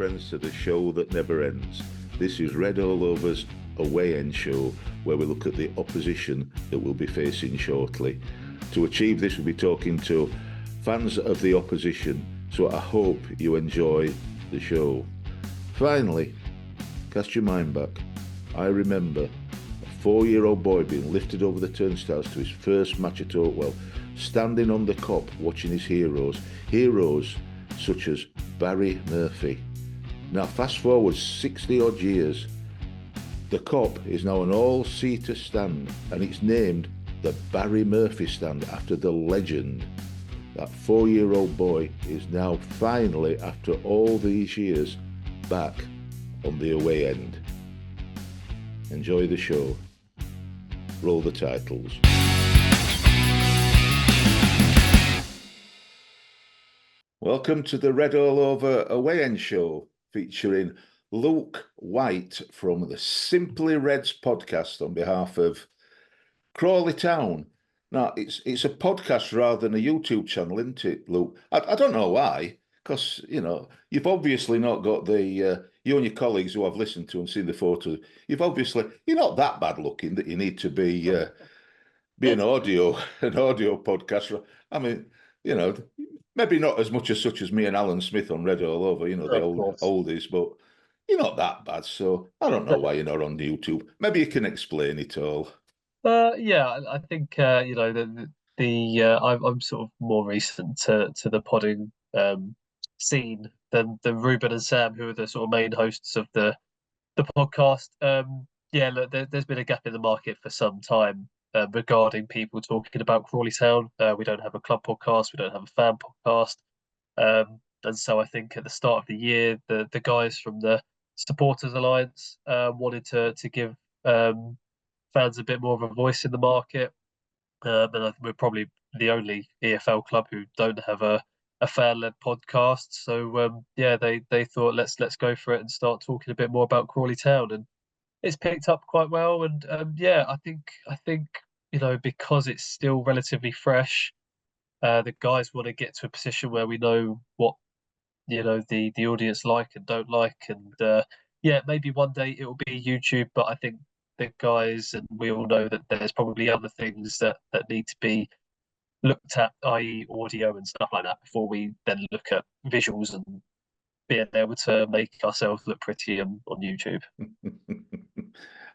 friends to the show that never ends. This is Red All Over's Away End show, where we look at the opposition that we'll be facing shortly. To achieve this, we'll be talking to fans of the opposition, so I hope you enjoy the show. Finally, cast your mind back. I remember a 4-year-old boy being lifted over the turnstiles to his first match at Oakwell, standing on the Kop watching his heroes such as Barry Murphy. Now fast forward 60 odd years, the Kop is now an all-seater stand and it's named the Barry Murphy stand after the legend. That 4-year-old boy is now finally, after all these years, back on the away end. Enjoy the show. Roll the titles. Welcome to the Red All Over Away End show, featuring Luke White from the Simply Redz podcast on behalf of Crawley Town. Now, it's a podcast rather than a YouTube channel, isn't it, Luke? I don't know why, because, you know, you've obviously not got the, you and your colleagues who I've listened to and seen the photos, you're not that bad looking that you need to be an audio podcast. I mean, you know, maybe not as much as such as me and Alan Smith on Red All Over, you know, the oldies, but you're not that bad. So I don't know why you're not on YouTube. Maybe you can explain it all. Yeah, I think you know I'm sort of more recent to the podding scene than Ruben and Sam, who are the sort of main hosts of the podcast. Yeah, look, there's been a gap in the market for some time regarding people talking about Crawley Town. We don't have a club podcast, we don't have a fan podcast, and so I think at the start of the year, the guys from the Supporters Alliance wanted to give fans a bit more of a voice in the market. And I think we're probably the only EFL club who don't have a fan-led podcast. So yeah, they thought let's go for it and start talking a bit more about Crawley Town, and it's picked up quite well. And yeah, I think you know, because it's still relatively fresh, the guys want to get to a position where we know what, you know, the audience like and don't like, and yeah, maybe one day it will be YouTube, but I think the guys and we all know that there's probably other things that need to be looked at, i.e. audio and stuff like that, before we then look at visuals and being able to make ourselves look pretty on YouTube.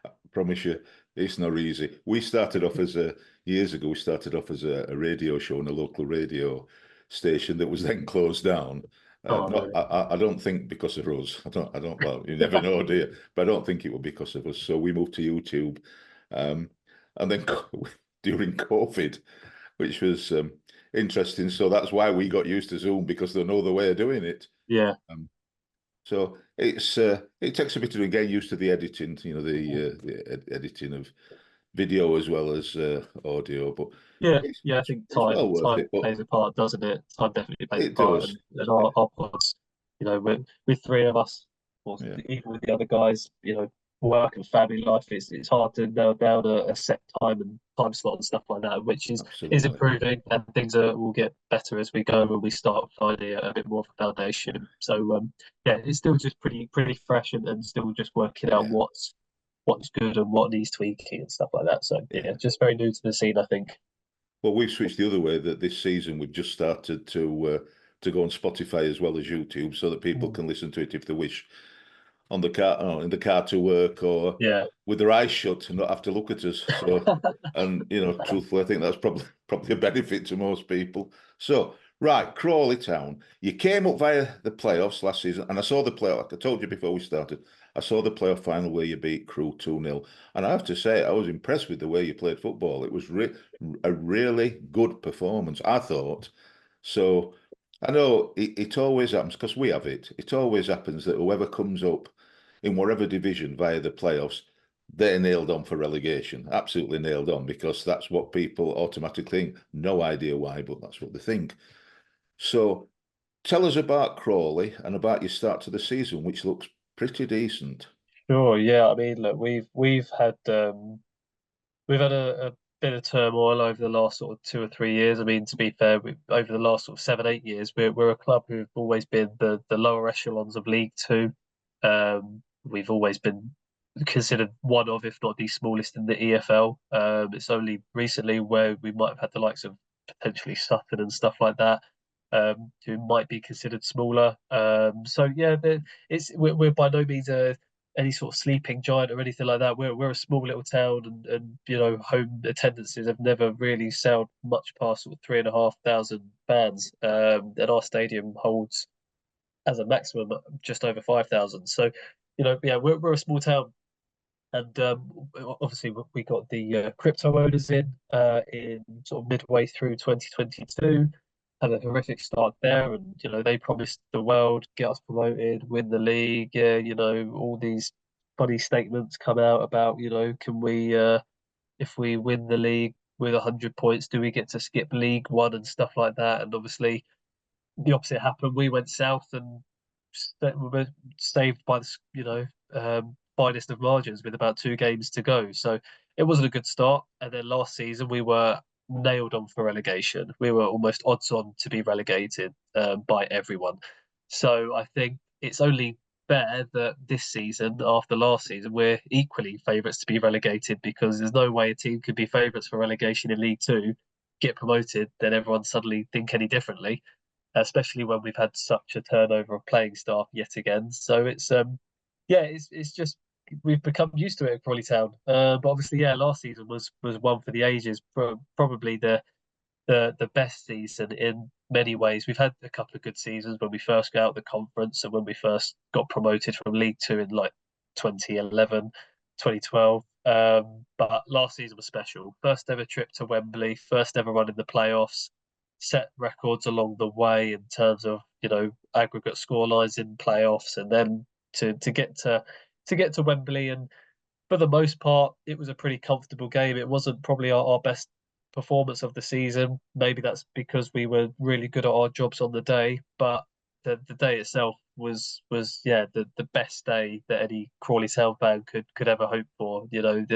I promise you, it's not easy. We started off as years ago, we started off as a radio show on a local radio station that was then closed down. I don't think because of us. I don't. Well, you never know, do you? But I don't think it was because of us. So we moved to YouTube, and then during COVID, which was interesting. So that's why we got used to Zoom, because there's no other way of doing it. Yeah. So it takes a bit of getting used to the editing, you know, the editing of video as well as audio. But yeah, I think time plays a part, doesn't it? Time definitely plays a part. And our pods, you know, with three of us, or even with the other guys, you know, work and family life, it's hard to nail down a set time and time slot and stuff like that, which is improving, and things will get better as we go when we start finding a bit more of a foundation. So yeah, it's still just pretty fresh and still just working out what's good and what needs tweaking and stuff like that. So yeah, just very new to the scene, I think. Well, we've switched the other way, that this season we've just started to go on Spotify as well as YouTube, so that people can listen to it if they wish on the car, in the car to work, or with their eyes shut and not have to look at us. So, and you know, truthfully, I think that's probably a benefit to most people. So, right, Crawley Town, you came up via the playoffs last season, and I saw the playoff. Like I told you before we started, I saw the playoff final where you beat Crew 2-0, and I have to say I was impressed with the way you played football. It was a really good performance, I thought. So I know it always happens, because we have it. It always happens that whoever comes up in whatever division via the playoffs, they're nailed on for relegation. Absolutely nailed on, because that's what people automatically think. No idea why, but that's what they think. So tell us about Crawley and about your start to the season, which looks pretty decent. Sure, yeah. I mean, look, we've had a bit of turmoil over the last sort of 2 or 3 years. I mean, to be fair, over the last sort of 7, 8 years, we're a club who've always been the lower echelons of League Two. We've always been considered one of, if not the smallest in the EFL. It's only recently where we might have had the likes of potentially Sutton and stuff like that, who might be considered smaller. So yeah, we're by no means any sort of sleeping giant or anything like that. We're a small little town, and you know, home attendances have never really sailed much past sort of 3,500 fans, and our stadium holds as a maximum just over 5,000. So, you know, yeah, we're a small town, and obviously we got the crypto owners in sort of midway through 2022. Had a horrific start there, and you know they promised the world, get us promoted, win the league. Yeah, you know, all these funny statements come out about, you know, can we if we win the league with 100 points, do we get to skip League One and stuff like that? And obviously the opposite happened. We went south and we were saved by the, you know, finest of margins with about 2 games to go. So it wasn't a good start. And then last season we were nailed on for relegation. We were almost odds on to be relegated by everyone. So I think it's only fair that this season, after last season, we're equally favourites to be relegated, because there's no way a team could be favourites for relegation in League Two, get promoted, then everyone suddenly think any differently, especially when we've had such a turnover of playing staff yet again. So yeah, it's just we've become used to it at Crawley Town. But obviously, yeah, last season was one for the ages. Probably the best season in many ways. We've had a couple of good seasons when we first got out of the conference and when we first got promoted from League Two in like 2011, 2012. But last season was special. First ever trip to Wembley, first ever run in the playoffs, set records along the way in terms of, you know, aggregate score lines in playoffs, and then to get to Wembley, and for the most part it was a pretty comfortable game. It wasn't probably our best performance of the season. Maybe that's because we were really good at our jobs on the day, but the day itself was yeah, the best day that any Crawley Town fan could ever hope for. You know,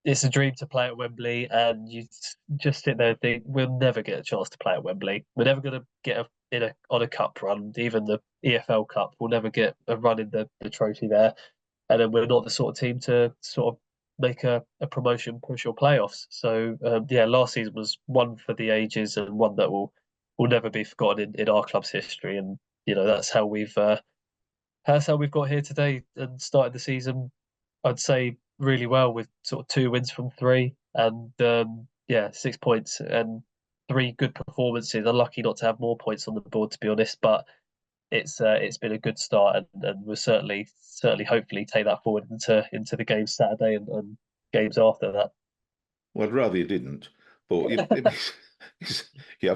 it's a dream to play at Wembley, and you just sit there and think, we'll never get a chance to play at Wembley. We're never going to get on a cup run, even the EFL Cup. We'll never get a run in the trophy there, and then we're not the sort of team to sort of make a promotion push or playoffs. So yeah, last season was one for the ages, and one that will never be forgotten in our club's history. And you know, that's how we've got here today and started the season, I'd say, really well, with sort of 2 wins from three, and yeah, 6 points and three good performances. Unlucky not to have more points on the board, to be honest, but it's been a good start, and we'll certainly hopefully take that forward into the games Saturday and games after that. Well, I'd rather you didn't, but you've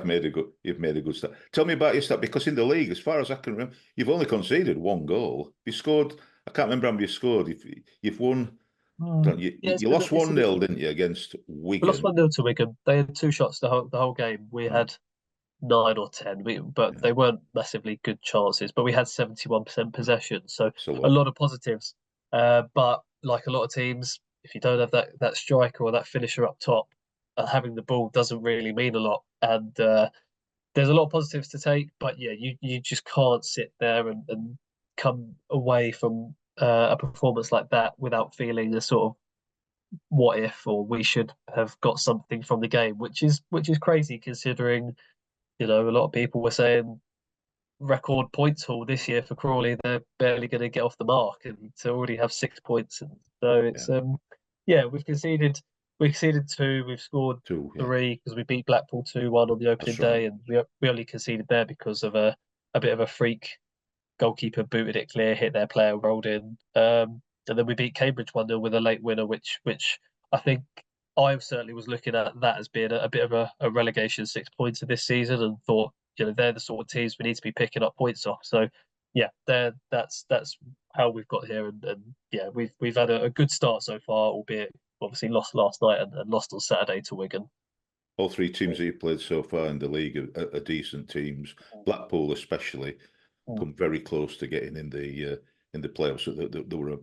made a good start. Tell me about your start, because in the league, as far as I can remember, you've only conceded 1 goal. You scored. I can't remember how many you scored. You've won. You lost 1-0, didn't you, against Wigan? We lost 1-0 to Wigan. They had 2 shots the whole game. We had 9 or 10, but they weren't massively good chances. But we had 71% possession, so a lot of positives. But like a lot of teams, if you don't have that striker or that finisher up top, having the ball doesn't really mean a lot. And there's a lot of positives to take, but yeah, you just can't sit there and come away from a performance like that without feeling a sort of what if, or we should have got something from the game, which is crazy, considering, you know, a lot of people were saying record points haul this year for Crawley. They're barely going to get off the mark, and to already have 6 points. And so it's yeah, we've conceded 2, we've scored 3 because we beat Blackpool 2-1 on the opening day, and we only conceded there because of a bit of a freak goalkeeper booted it clear, hit their player, rolled in. And then we beat Cambridge 1-0 with a late winner, which I think I certainly was looking at that as being a bit of a relegation 6 points of this season, and thought, you know, they're the sort of teams we need to be picking up points off. So yeah, that's how we've got here, and yeah, we've had a good start so far, albeit obviously lost last night and lost on Saturday to Wigan. All 3 teams that you've played so far in the league are decent teams. Blackpool especially come very close to getting in the in the playoffs. So there were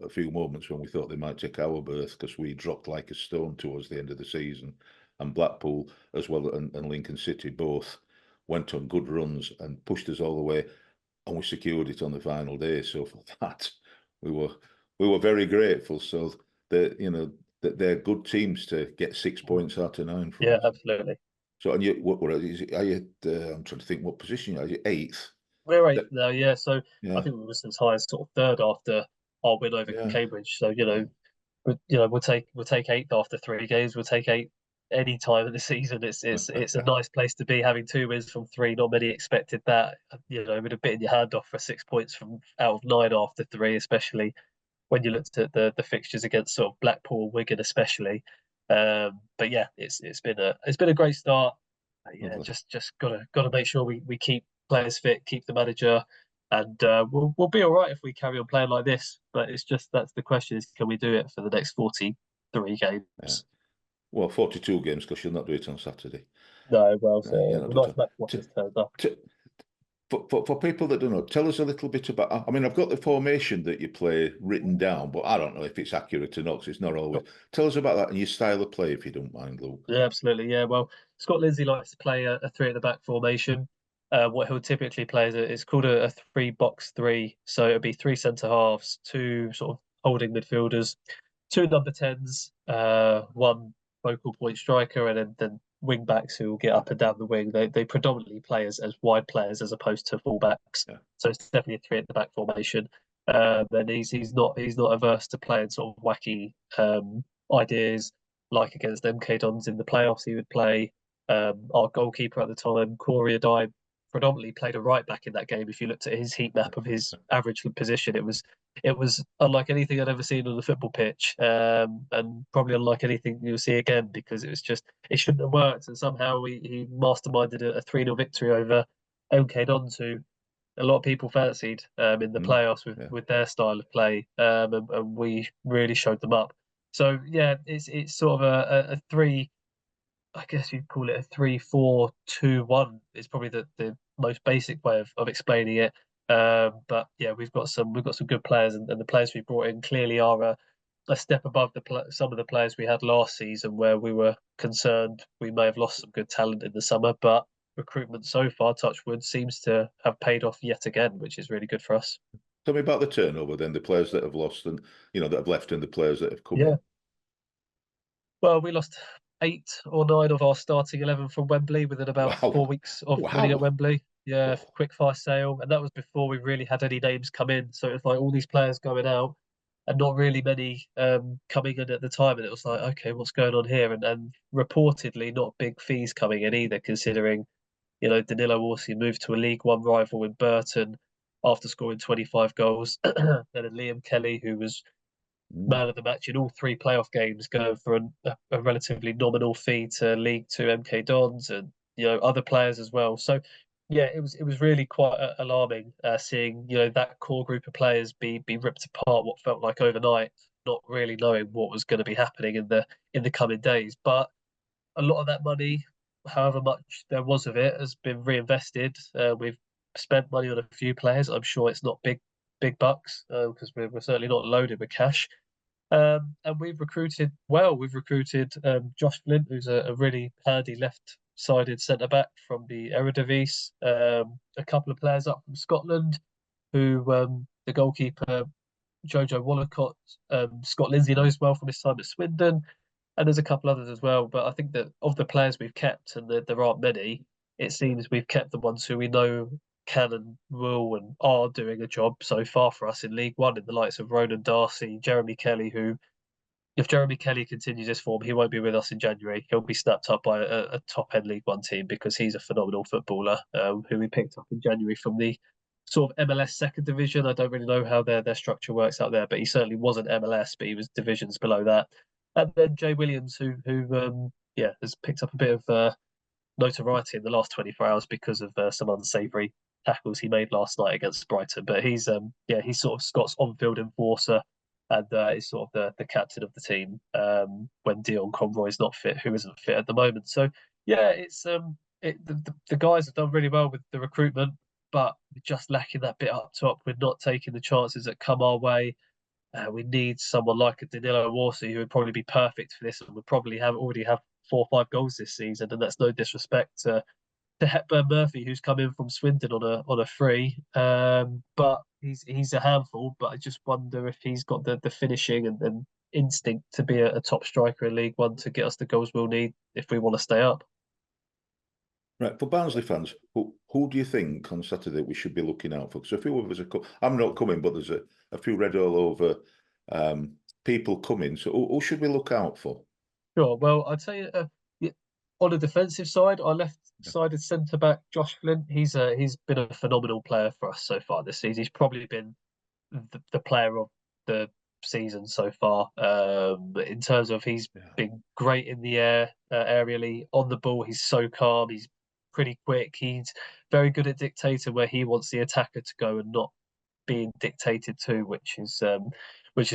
a few moments when we thought they might take our berth because we dropped like a stone towards the end of the season, and Blackpool as well and Lincoln City both went on good runs and pushed us all the way, and we secured it on the final day. So for that, we were very grateful. So they're good teams to get 6 points out of 9 from Yeah, us. absolutely. So, and you, what is it? Are you? I'm trying to think what position are you? 8th. We're 8th now, yeah. So Yeah, I think we were as high as sort of 3rd after our win over yeah, Cambridge. So we'll take 8th after 3 games. We'll take 8th any time of the season. It's a nice place to be, having 2 wins from 3. Not many expected that. With a bit in your hand off for 6 points from out of 9 after 3, especially when you looked at the fixtures against sort of Blackpool, Wigan, especially. But yeah, it's been a great start. Yeah, just gotta make sure we keep players fit, keep the manager, and we'll be all right if we carry on playing like this. But it's just that's the question: is can we do it for the next 43 games? yeah. Well, 42 games because you'll not do it on Saturday. No, well, The nice match watchers turned up. For people that don't know, tell us a little bit about. I mean, I've got the formation that you play written down, but I don't know if it's accurate or not. Cause it's not always. Tell us about that and your style of play, if you don't mind, Luke. Yeah, absolutely. Yeah, well, Scott Lindsay likes to play a 3 at the back formation. What he'll typically play it's called a 3-box-3. So it'll be 3 centre halves, 2 sort of holding midfielders, 2 number 10s, 1 focal point striker, and then wing backs who will get up and down the wing. They predominantly play as wide players as opposed to full backs. Yeah. So it's definitely a 3 at the back formation. And he's not averse to playing sort of wacky ideas, like against MK Dons in the playoffs. He would play our goalkeeper at the time, Corey Adai, predominantly played a right back in that game. If you looked at his heat map of his average position, it was unlike anything I'd ever seen on the football pitch, and probably unlike anything you'll see again, because it shouldn't have worked, and somehow he masterminded a 3-0 victory over MK Dons, who a lot of people fancied in the playoffs with their style of play, and we really showed them up. So yeah, it's sort of a 3. I guess you'd call it a 3-4-2-1. Is probably the most basic way of explaining it. But yeah, we've got some good players, and the players we brought in clearly are a step above some of the players we had last season, where we were concerned we may have lost some good talent in the summer. But recruitment so far, touch wood, seems to have paid off yet again, which is really good for us. Tell me about the turnover then, the players that have lost and that have left and the players that have come Yeah. in. Well, we lost 8 or 9 of our starting 11 from Wembley within about 4 weeks of winning at Wembley. Yeah, quick fire sale, and that was before we really had any names come in. So it's like all these players going out, and not really many coming in at the time. And it was like, okay, what's going on here? And reportedly not big fees coming in either, considering Danilo Orsi moved to a League One rival in Burton after scoring 25 goals. Then Liam Kelly, who was man of the match in all 3 playoff games, going for a relatively nominal fee to League Two MK Dons, and other players as well. So yeah, it was really quite alarming seeing that core group of players be ripped apart what felt like overnight, not really knowing what was going to be happening in the coming days. But a lot of that money, however much there was of it, has been reinvested. We've spent money on a few players. I'm sure it's not big bucks, because we're certainly not loaded with cash. And we've recruited well. We've recruited Josh Flint, who's a really handy left-sided centre-back from the Eredivisie. A couple of players up from Scotland, who the goalkeeper, Jojo Wallacott, Scott Lindsay knows well from his time at Swindon. And there's a couple others as well. But I think that of the players we've kept, and there aren't many, it seems we've kept the ones who we know can and will and are doing a job so far for us in League One, in the likes of Ronan Darcy, Jeremy Kelly, who, if Jeremy Kelly continues this form, he won't be with us in January. He'll be snapped up by a top-end League One team, because he's a phenomenal footballer who we picked up in January from the sort of MLS second division. I don't really know how their structure works out there, but he certainly wasn't MLS, but he was divisions below that. And then Jay Williams, who has picked up a bit of notoriety in the last 24 hours because of some unsavoury tackles he made last night against Brighton. But he's sort of Scott's on-field enforcer, and is sort of the captain of the team when Dion Conroy's not fit, who isn't fit at the moment. So yeah, it's the guys have done really well with the recruitment. but we're just lacking that bit up top. We're not taking the chances that come our way. We need someone like a Danilo Warsi who would probably be perfect for this, and would probably already have 4 or 5 goals this season. And that's no disrespect to Hepburn Murphy, who's come in from Swindon on a free. But he's a handful. But I just wonder if he's got the finishing and instinct to be a top striker in League One to get us the goals we'll need if we want to stay up. Right, for Barnsley fans, who do you think on Saturday we should be looking out for? Because a few of us are I'm not coming, but there's a few red all over people coming. So who should we look out for? Sure. Well, I'd say on the defensive side, our left-sided centre-back, Josh Flint, he's been a phenomenal player for us so far this season. He's probably been the player of the season so far. In terms of he's been great in the air, aerially. On the ball, he's so calm. He's pretty quick. He's very good at dictating where he wants the attacker to go and not being dictated to, which is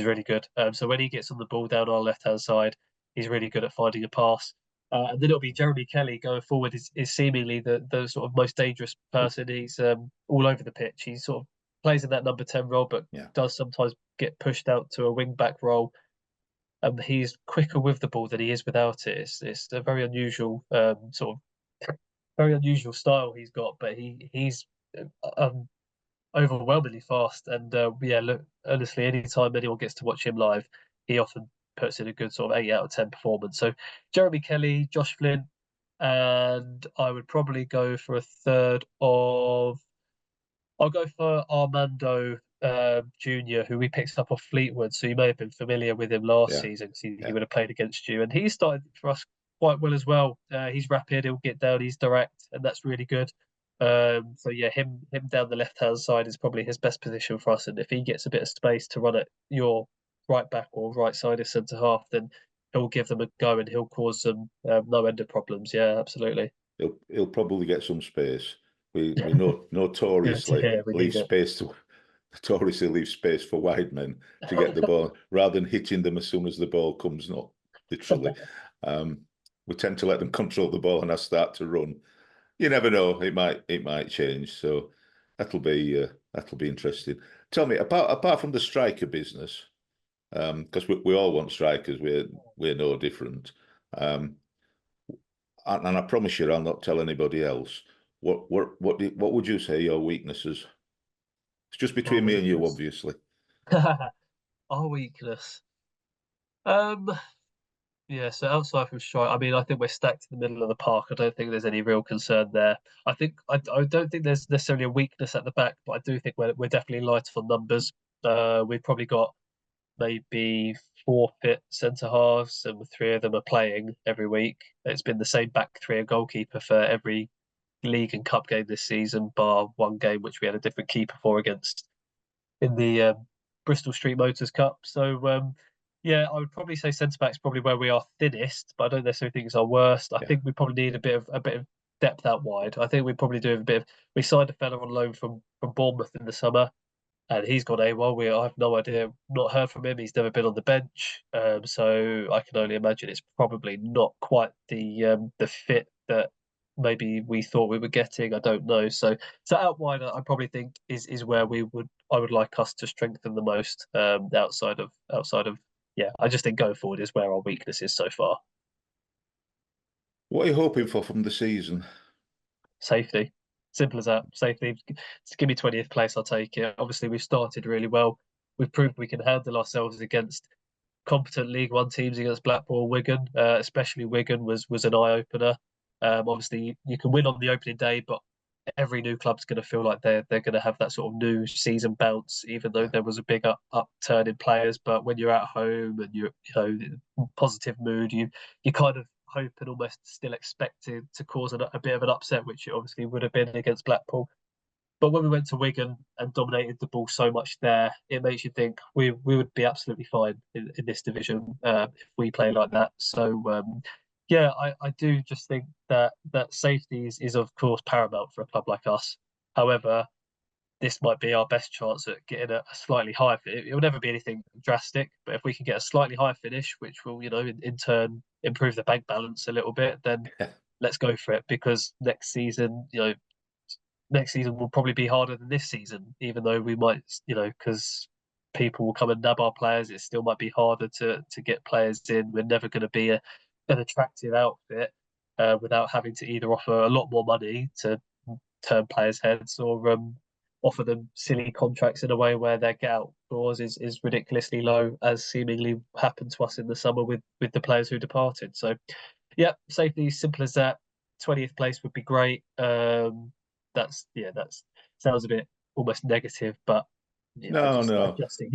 really good. So when he gets on the ball down our left-hand side, he's really good at finding a pass. And then it'll be Jeremy Kelly going forward is seemingly the sort of most dangerous person. He's all over the pitch. He sort of plays in that number 10 role, but does sometimes get pushed out to a wing-back role. He's quicker with the ball than he is without it. It's a very unusual very unusual style he's got, but he's overwhelmingly fast. And look, honestly, anytime anyone gets to watch him live, he often puts in a good sort of 8 out of 10 performance. So Jeremy Kelly, Josh Flynn, and I would probably go for a third of. I'll go for Armando Jr., who we picked up off Fleetwood. So you may have been familiar with him last season because he would have played against you. And he started for us quite well as well. He's rapid, he'll get down, he's direct, and that's really good. So yeah, him down the left-hand side is probably his best position for us. And if he gets a bit of space to run at your right back or right side of centre half, then he'll give them a go and he'll cause them no end of problems. Yeah, absolutely. He'll probably get some space. We notoriously leave space for wide men to get the ball rather than hitting them as soon as the ball comes. Not literally. We tend to let them control the ball and I start to run. You never know; it might change. So that'll be interesting. Tell me apart from the striker business, because we all want strikers. We're no different. And I promise you, I'll not tell anybody else. What would you say your weaknesses? It's just between me and you, obviously. Our weakness. Yeah, so outside from strike, I mean, I think we're stacked in the middle of the park. I don't think there's any real concern there. I don't think there's necessarily a weakness at the back, but I do think we're definitely light on numbers. We've probably got maybe 4 fit centre halves, and 3 of them are playing every week. It's been the same back 3 a goalkeeper for every league and cup game this season, bar one game which we had a different keeper for against in the Bristol Street Motors Cup. So yeah, I would probably say centre back's probably where we are thinnest, but I don't necessarily think it's our worst. I think we probably need a bit of depth out wide. I think we probably do a bit of. We signed a fella on loan from Bournemouth in the summer, and he's gone AWOL. I have no idea, not heard from him. He's never been on the bench, so I can only imagine it's probably not quite the fit that maybe we thought we were getting. I don't know. So out wide, I probably think is where I would like us to strengthen the most. Outside of. Yeah, I just think going forward is where our weakness is so far. What are you hoping for from the season? Safety. Simple as that. Safety. Give me 20th place, I'll take it. Obviously, we've started really well. We've proved we can handle ourselves against competent League One teams, against Blackpool, Wigan. Especially Wigan was an eye-opener. Obviously, you can win on the opening day, but every new club's going to feel like they're going to have that sort of new season bounce, even though there was a big upturn in players. But when you're at home and you're positive mood, you kind of hope and almost still expect it to cause a bit of an upset, which it obviously would have been against Blackpool. But when we went to Wigan and dominated the ball so much there, it makes you think we would be absolutely fine in this division if we play like that. So yeah, I do just think that safety is of course paramount for a club like us. However, this might be our best chance at getting a slightly higher finish. It will never be anything drastic, but if we can get a slightly higher finish, which will, in turn improve the bank balance a little bit, then let's go for it. Because next season, next season will probably be harder than this season, even though we might, because people will come and nab our players. It still might be harder to get players in. We're never going to be an attractive outfit without having to either offer a lot more money to turn players' heads or offer them silly contracts in a way where their get out clause is ridiculously low, as seemingly happened to us in the summer with the players who departed. So, yeah, safety, simple as that. 20th place would be great. That's sounds a bit almost negative, but No. adjusting.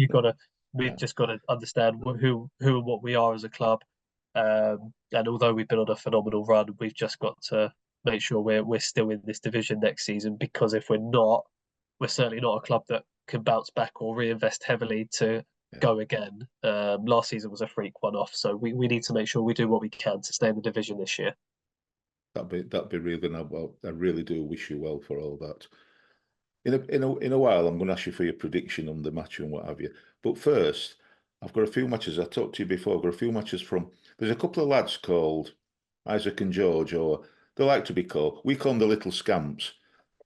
We've just got to understand who and what we are as a club. And although we've been on a phenomenal run, we've just got to make sure we're still in this division next season, because if we're not, we're certainly not a club that can bounce back or reinvest heavily to go again. Last season was a freak one-off, so we need to make sure we do what we can to stay in the division this year. That'd be really good. I really do wish you well for all that. In a while, I'm going to ask you for your prediction on the match and what have you. But first, I've got a few matches. I talked to you before. I've got a few matches from. There's a couple of lads called Isaac and George, or they like to be called. We call them the Little Scamps.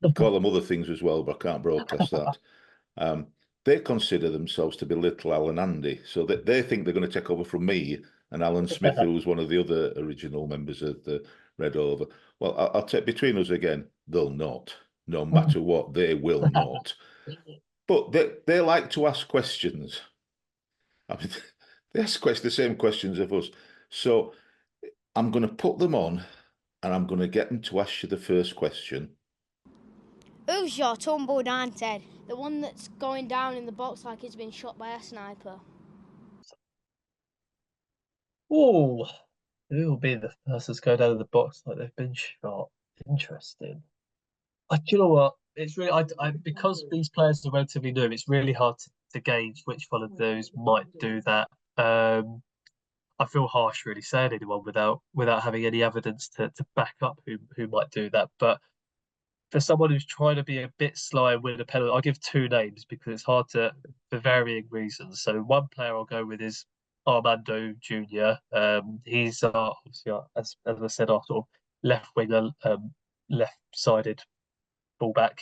We call them other things as well, but I can't broadcast that. They consider themselves to be Little Al and Andy, so they think they're going to take over from me and Alan Smith, who was one of the other original members of the Red Over. Well, I'll take between us again. They'll not. No matter what, they will not. But they like to ask questions. I mean, they ask the same questions of us. So I'm going to put them on, and I'm going to get them to ask you the first question. Who's your tumbled auntie? The one that's going down in the box like it's been shot by a sniper. Oh, who will be the first to go down in the box like they've been shot? Interesting. Do you know what? It's really because these players are relatively new. It's really hard to gauge which one of those might do that. I feel harsh really saying anyone without having any evidence to back up who might do that. But for someone who's trying to be a bit sly and win a penalty, I'll give two names because it's hard to, for varying reasons. So one player I'll go with is Armando Jr. He's obviously, as I said, our sort of left winger, left-sided fullback.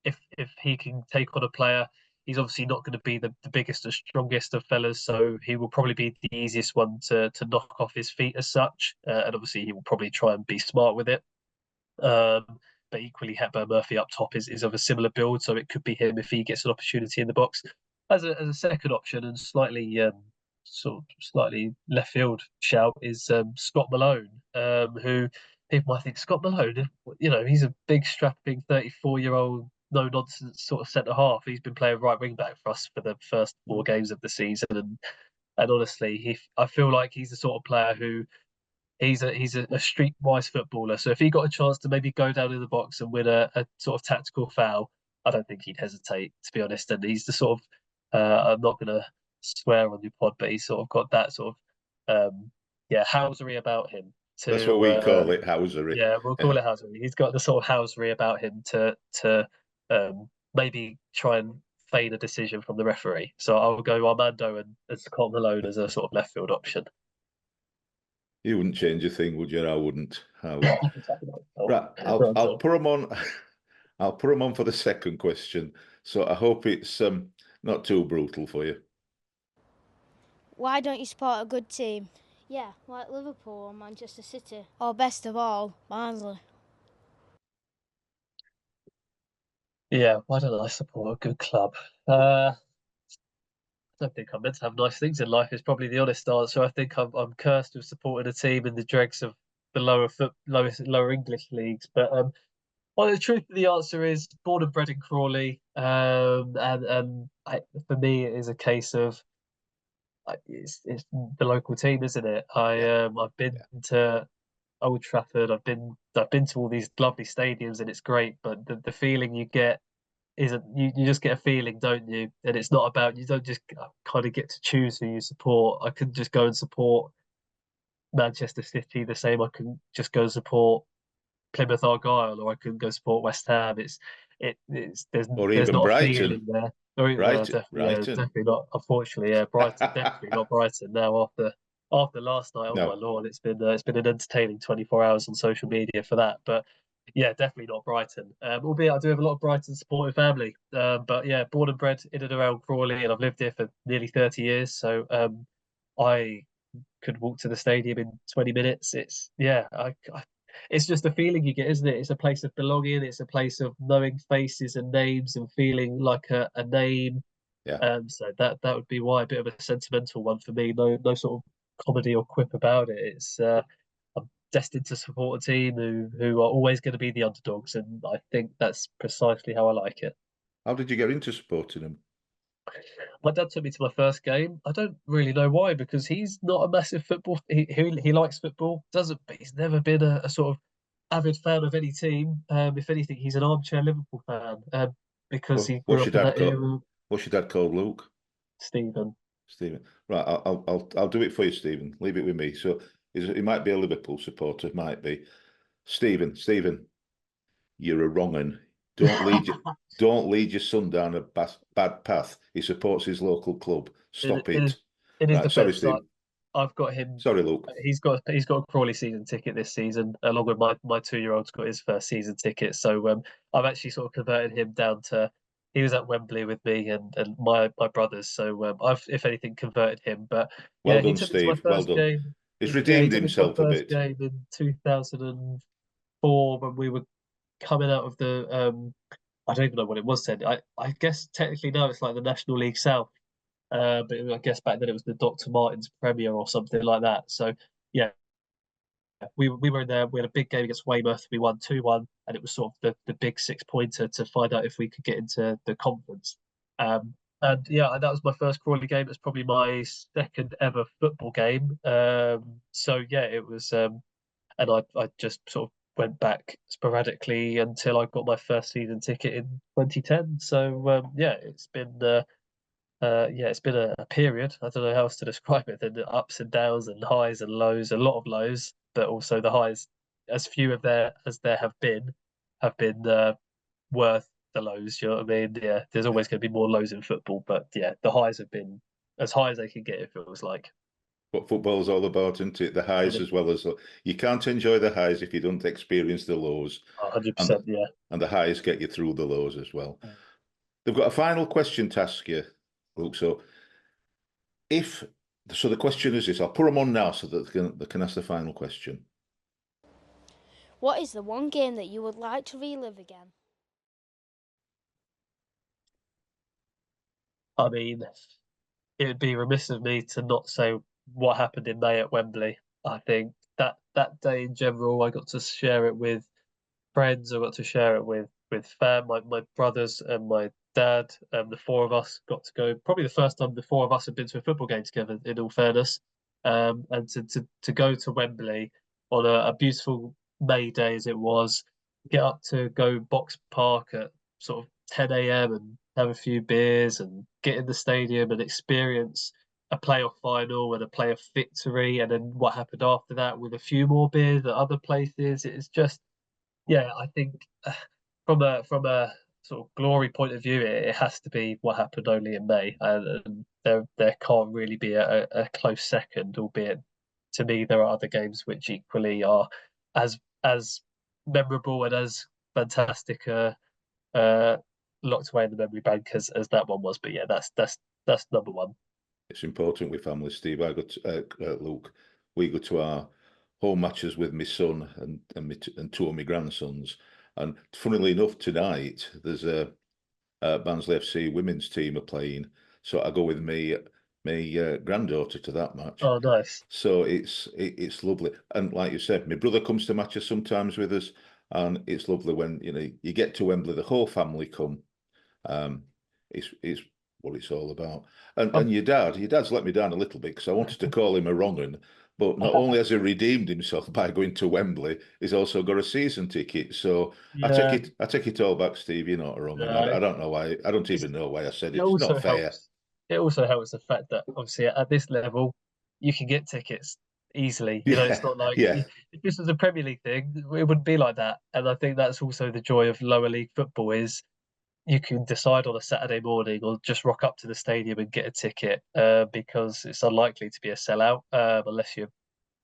If he can take on a player, he's obviously not going to be the biggest and strongest of fellas, so he will probably be the easiest one to knock off his feet as such. And obviously, he will probably try and be smart with it. But equally, Hepburn Murphy up top is of a similar build, so it could be him if he gets an opportunity in the box. As a second option and slightly left field shout is Scott Malone, who people might think Scott Malone, he's a big strapping 34-year-old no nonsense sort of centre half. He's been playing right wing back for us for the first 4 games of the season, and honestly, I feel like he's the sort of player who he's a streetwise footballer. So if he got a chance to maybe go down in the box and win a sort of tactical foul, I don't think he'd hesitate, to be honest. And he's the sort of I'm not going to swear on your pod, but he's sort of got that sort of housery about him. That's what we call it, housery. Yeah, we'll call it housery. He's got the sort of housery about him to maybe try and feign a decision from the referee. So I'll go Armando and Scott Malone as a sort of left field option. You wouldn't change a thing, would you? I wouldn't. Right, I'll put them on. I'll put them on for the second question. So I hope it's not too brutal for you. Why don't you support a good team? Yeah, like Liverpool or Manchester City. Or best of all, Barnsley. Yeah, why don't I support a good club? I don't think I'm meant to have nice things in life is probably the honest answer. I think I'm cursed with supporting a team in the dregs of the lower English leagues. But the truth of the answer is born and bred in Crawley. For me, it is a case of it's the local team, isn't it? I've been to Old Trafford. I've been to all these lovely stadiums, and it's great. But the feeling you get isn't you just get a feeling, don't you? And it's not about, you don't just kind of get to choose who you support. I could just go and support Manchester City the same I can just go and support Plymouth Argyle, or I can go support West Ham. There's not Brighton. A feeling there. Definitely not. Unfortunately, Brighton, definitely not Brighton now after last night. Oh my lord, it's been an entertaining 24 hours on social media for that. But Yeah, definitely not Brighton. Albeit I do have a lot of Brighton supporting family. But yeah, born and bred in and around Crawley, and I've lived here for nearly 30 years. So I could walk to the stadium in 20 minutes. It's yeah, it's just a feeling you get, isn't it? It's a place of belonging. It's a place of knowing faces and names and feeling like a name. Yeah. So that would be why a bit of a sentimental one for me. No sort of comedy or quip about it. It's I'm destined to support a team who are always going to be the underdogs, and I think that's precisely how I like it. How did you get into supporting them? My dad took me to my first game. I don't really know why, because he's not a massive football. He likes football, doesn't, but he's never been a sort of avid fan of any team. If anything, he's an armchair Liverpool fan because he grew What's up your in dad that era. called? What's your dad called? Luke. Stephen. Stephen. Right. I'll do it for you, Stephen. Leave it with me. So he might be a Liverpool supporter. Might be. Stephen. You're a wrong un. Don't lead your son down a bad path. He supports his local club. Stop it. It is Right, the sorry, best. Stephen. I've got him. Sorry, Luke. He's got a Crawley season ticket this season, along with my 2-year-old's got his first season ticket. So I've actually sort of converted him down to. He was at Wembley with me and my brothers. So I've, if anything, converted him. But Well yeah, he done, took me to my Steve. Well first done. game. He's He redeemed took me to my himself a first bit. game in 2004 when we were coming out of the. I don't even know what it was then. I guess technically now it's like the National League South. But I guess back then it was the Dr. Martens Premier or something like that. So yeah, we were in there. We had a big game against Weymouth. We won 2-1, and it was sort of the big 6-pointer to find out if we could get into the conference. And yeah, that was my first Crawley game. It's probably my second ever football game. So yeah, it was. And I just sort of went back sporadically until I got my first season ticket in 2010. So yeah, it's been a period. I don't know how else to describe it. The ups and downs and highs and lows, a lot of lows, but also the highs, as few of there as there have been worth the lows. You know what I mean? Yeah, there's always going to be more lows in football, but yeah, the highs have been as high as they can get. It feels like What football's all about, isn't it? The highs as well as you can't enjoy the highs if you don't experience the lows. 100%. Yeah, and the highs get you through the lows as well. They've got a final question to ask you, Luke. So the question is this: I'll put them on now so that they can ask the final question. What is the one game that you would like to relive again? I mean, it would be remiss of me to not say what happened in May at Wembley. I think that day in general, I got to share it with friends. I got to share it with fam, my brothers and my dad. The four of us got to go. Probably the first time the four of us had been to a football game together. In all fairness, and to go to Wembley on a beautiful May day as it was, get up to go Box Park at sort of 10 a.m. and have a few beers and get in the stadium and experience a playoff final and a playoff victory, and then what happened after that with a few more beers at other places. It's just, yeah, I think from a sort of glory point of view, it has to be what happened only in May, and there can't really be a close second. Albeit, to me, there are other games which equally are as memorable and as fantastic, locked away in the memory bank as that one was. But yeah, that's number one. It's important with family, Steve. I got Luke. We go to our home matches with my son and two of my grandsons. And funnily enough, tonight there's a Barnsley FC women's team are playing, so I go with my granddaughter to that match. Oh, nice. So it's lovely, and like you said, my brother comes to matches sometimes with us, and it's lovely when you get to Wembley, the whole family come. It's what it's all about. And your dad's let me down a little bit because I wanted to call him a wrong un. But not only has he redeemed himself by going to Wembley, he's also got a season ticket. So Yeah. I take it all back, Steve. You're not wrong. No, I don't know why. I don't even know why I said it. It's also not fair. helps. It also helps the fact that obviously at this level, you can get tickets easily. It's not like if this was a Premier League thing, it wouldn't be like that. And I think that's also the joy of lower league football is you can decide on a Saturday morning or just rock up to the stadium and get a ticket because it's unlikely to be a sellout unless you're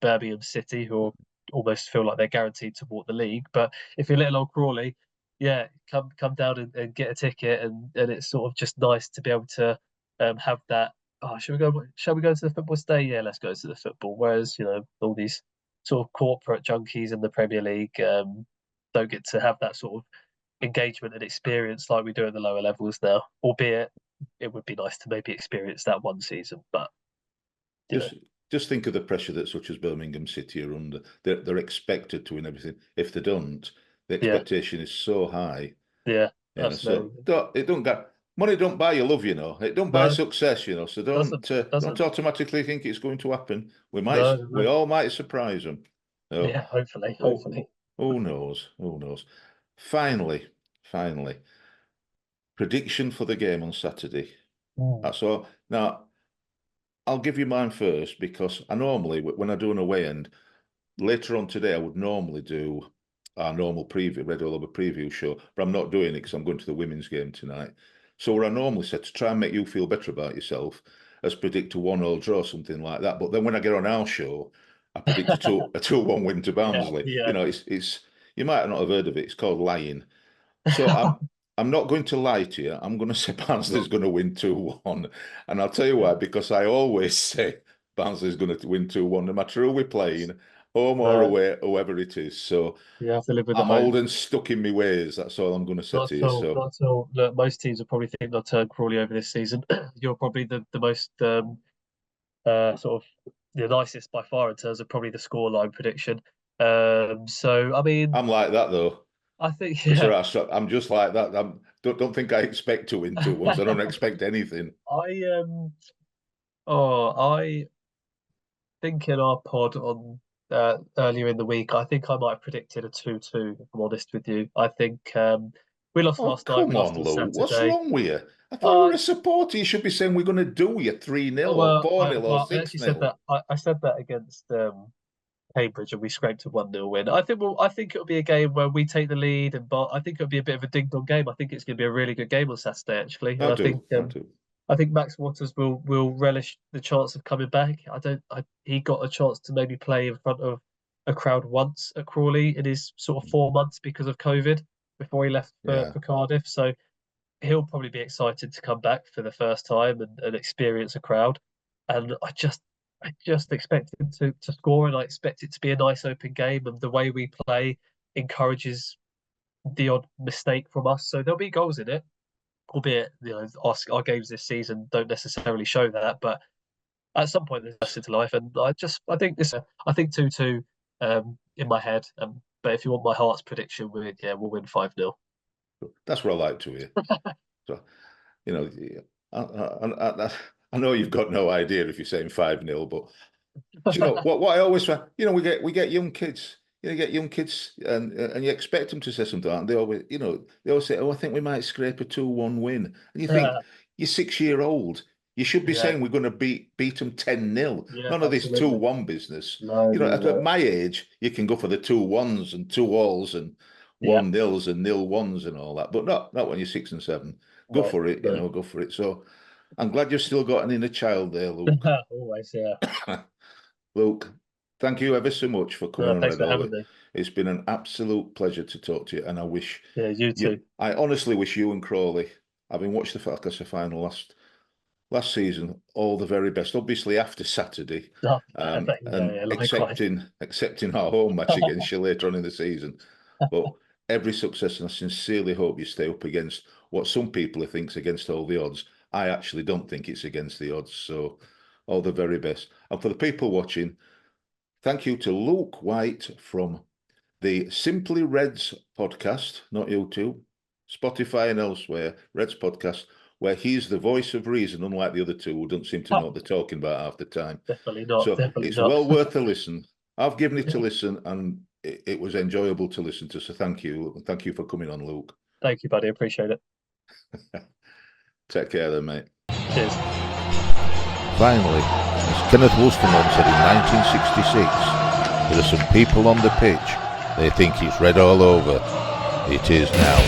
Birmingham City, who are almost feel like they're guaranteed to walk the league. But if you're little old Crawley, yeah, come down and get a ticket, and it's sort of just nice to be able to have that. Oh, shall we go to the football today? Yeah, let's go to the football. Whereas, all these sort of corporate junkies in the Premier League don't get to have that sort of engagement and experience like we do at the lower levels now. Albeit, it would be nice to maybe experience that one season. But just think of the pressure that such as Birmingham City are under. They're expected to win everything. If they don't, the expectation is so high. Yeah, so it don't get. Money don't buy you love, It don't buy success, So don't automatically think it's going to happen. We all might surprise them. So, yeah, hopefully. Who knows? Finally, prediction for the game on Saturday. That's all. Now, I'll give you mine first, because I normally, when I do an away end, later on today, I would normally do our normal preview, Red All Over preview show, but I'm not doing it because I'm going to the women's game tonight. So where I normally said to try and make you feel better about yourself, as predict a 1-1 draw, something like that. But then when I get on our show, I predict a 2-1 win to Barnsley. Yeah. It's you might not have heard of it. It's called lying. So I'm not going to lie to you. I'm going to say Barnsley's going to win 2-1. And I'll tell you why, because I always say Barnsley's going to win 2-1, no matter who we're playing, home or away, whoever it is. So you have to live with I'm old and stuck in my ways. That's all I'm going to say to you. Look, most teams will probably think they'll turn Crawley over this season. You're probably the most sort of the nicest by far in terms of probably the scoreline prediction. So I mean, I'm like that though. I think I'm just like that. Don't think I expect to win 2-1. I don't expect anything. I think in our pod on earlier in the week, I think I might have predicted a 2-2. If I'm honest with you, I think we lost last night. Come on, Lou. What's wrong with you? I thought you were a supporter. You should be saying we're going to do you 3-0 or 4-0 or 6-0. I actually said that. I said that against Cambridge, and we scraped a 1-0 win. I think it'll be a game where we take the lead, I think it'll be a bit of a ding-dong game. I think it's going to be a really good game on Saturday, actually. I think Max Waters will relish the chance of coming back. He got a chance to maybe play in front of a crowd once at Crawley in his sort of 4 months because of COVID before he left for Cardiff. So he'll probably be excited to come back for the first time and experience a crowd. And I just expect him to score, and I expect it to be a nice open game, and the way we play encourages the odd mistake from us. So there'll be goals in it, albeit our games this season don't necessarily show that. But at some point there's less into life, and I think 2-2 in my head. But if you want my heart's prediction, we'll win 5-0. That's what I like to hear. So, I know you've got no idea if you're saying 5-0, but what I always find, we get young kids. You get young kids, and you expect them to say something. And they always say, "Oh, I think we might scrape a 2-1 win." And you think you're 6-year-old. You should be saying we're going to beat them 10-0. None of this 2-1 business. No, at my age, you can go for the 2-1s and 2-alls and 1-0s and 0-1s and all that, but not when you're 6 and 7. Go for it, go for it. So I'm glad you've still got an inner child there, Luke. Always, yeah. Luke, thank you ever so much for coming on. Thanks for having me. It's been an absolute pleasure to talk to you, and I wish you too. I honestly wish you and Crawley, having watched the Falcaster final last season, all the very best. Obviously after Saturday, and accepting our home match against you later on in the season. But every success, and I sincerely hope you stay up against what some people think is against all the odds. I actually don't think it's against the odds. So all the very best. And for the people watching, thank you to Luke White from the Simply Redz podcast, not YouTube, Spotify and elsewhere, Redz podcast, where he's the voice of reason, unlike the other two who don't seem to know what they're talking about half the time. Definitely not. So it's well worth a listen. I've given it to listen, and it was enjoyable to listen to. So thank you. Thank you for coming on, Luke. Thank you, buddy. Appreciate it. Take care then, mate. Cheers. Finally, as Kenneth Wolstenholme said in 1966, there are some people on the pitch, they think it's red all over. It is now.